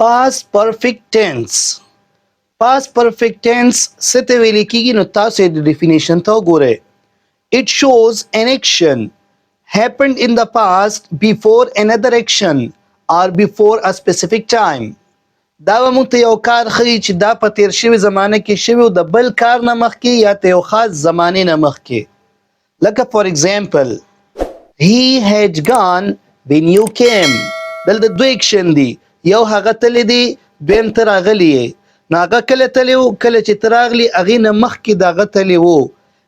past perfect tense. Past perfect tense څه ته ویل کیږي نو تاسو یې د ډیفینیشن ته وګورئ. It shows an action happened in the past before another action or before a specific time. دا به موږ ته یو کار ښیي چې دا په تیر شوي زمانه کې شوي او د بل کار نه مخکې یا د یو خاص زمانې نه مخکې. لکه فار ایگزامپل he had gone when you came. دلته دوه اکشن دي، یو هغه تللی دی دویم ته راغلی یې. نو هغه کله تللی و کله چې ته راغلي هغې نه مخکې د هغه تللی و.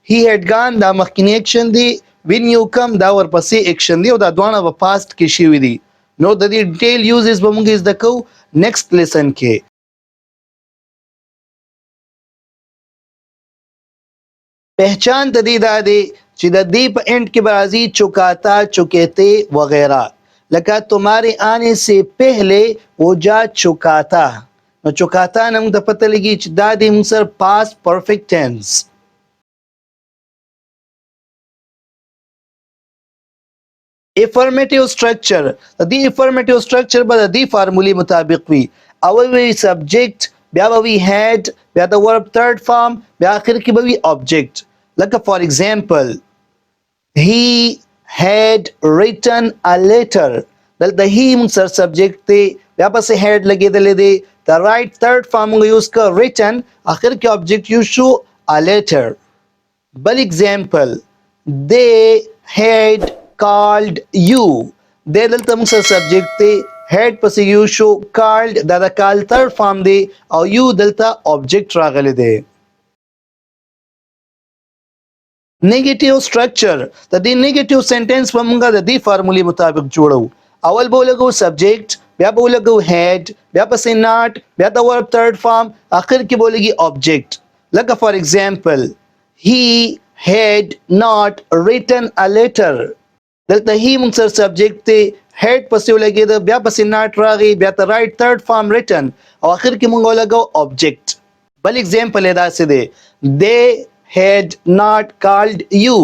he had gone دا مخکینی اکشن دی، when you come دا ورپسې اکشن دی او دا دواړه په پاست کې شوي دي. نو د دې ډیټیل یوزز به موږ زده کوو نیکسټ لیسن کې. پہچان د دې دا دی چې د دې په اینډ کې به راځي چکاتا چکیتے وغیرہ. لکه تمہارے آنے سے پہلے وہ جا چکاتا. نو چکاتا نه موږ ته پته لګي چې دا د موږ سره پاست پرفیکټ ټینس. افرمیټیو سټرکچر، د دې افرمیټیو سټرکچر به د دې فارمولې مطابق وي. اول وی سبجیکټ، بیا به وي هیډ، بیا د ورب تھرد فارم، بیا اخر کې به وي آبجیکټ. لکه فار ایگزامپل he had written a letter. دلته he موږ سره سبجیکټ دی، بیا پسې هیډ لګېدلی دی، د رایټ تھرد فارم موږ یوز کړ written، اخر کې آبجیکټ یوز شو a letter. بل ایگزامپل they had called you. دی دلته موږ سره سبجیکټ دی، هیډ پسې یوز شو called، دا د کال تھرد فارم دی او یو دلته آبجیکټ راغلی دی. نیگیټیو سټرکچر، د دې نیگیټیو سنټنس په موږ د دې فارمولې مطابق جوړو. اول به ولګو سبجیکټ، بیا به ولګو هیډ، بیا پسې ناٹ، بیا د ورب تھرد فارم، اخر کې به ولګي آبجیکټ. لکه فار ایگزامپل he had not written a letter. دلته he موږ سره سبجیکټ دی، هیډ پسې ولګېده، بیا پسې ناٹ راغی، بیا د رایټ تھرد فارم written او اخر کې موږ ولګو آبجیکټ. بل ایگزامپل یې داسې دی they had not called you.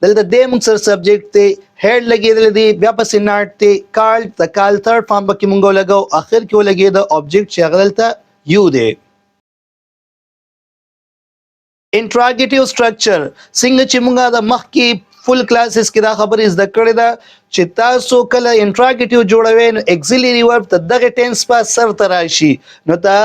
دلته دی موږ سره سبجیکټ دی، هیډ لګېدلی دی، بیا پسې ناٹ دی، کالډ د کال تھرد فارم پکې موږ ولګو، اخر کې ولګېده آبجیکټ چې هغه دلته یو دی. انټراګیټیو سټرکچر، څنګه چې موږ د مخکې فل کلاسز کې دا خبرې زده کړې ده چې تاسو کله انټراګیټیو جوړوئ نو اکسیلري ورب د دغه ټینس په سر ته راشي، نو دا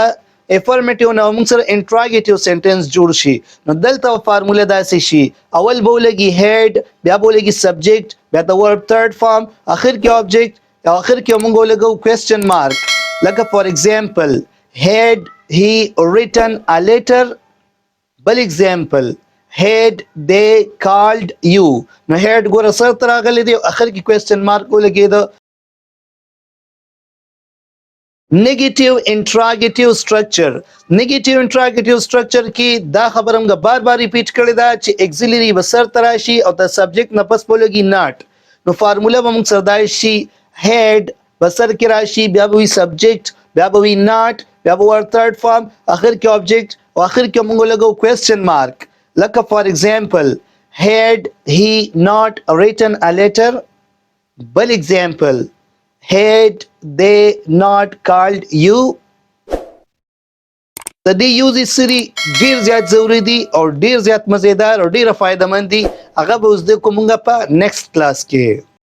افرمیټیو نه موږ سره انټراګیټیو سنټنس جوړ شي. نو دلته فارموله داسې شي، اول به ولګي هیډ، بیا به ولګي سبجیکټ، بیا د ورب تھرد فارم، اخر کې آبجیکټ او اخر کې موږ ولګو کوېسچن مارک. لکه فار ایگزامپل had he written a letter. بل ایگزامپل had they called you. نو هیډ ګوره سر ته راغلی دی او اخر کې کوېسچن مارک ولګېده. نیگیټیو انټراګیټیو سټرکچر، نیگیټیو انټراګیټیو سټرکچر کې دا خبره موږ بار بار ریپیټ کړې ده چې اکسیلري به سر ته راشي او د سبجیکټ نه پس به ولګي ناټ. نو فارموله به موږ سره دا شي هیډ به سر کې راشي، بیا به وي سبجیکټ، بیا به وي ناټ، بیا به ور تھرد فارم، اخر کې آبجیکټ او اخر کې موږ ولګو کوېسچن مارک. لکه فار ایگزامپل had he not written a letter. بل ایگزامپل had they not called you. د دې یوز سری ډیر زیات ضروری دي او ډیر زیات مزیدار او ډیره فائدہ مند دي. هغه به زده کوم په نیکسټ کلاس کې.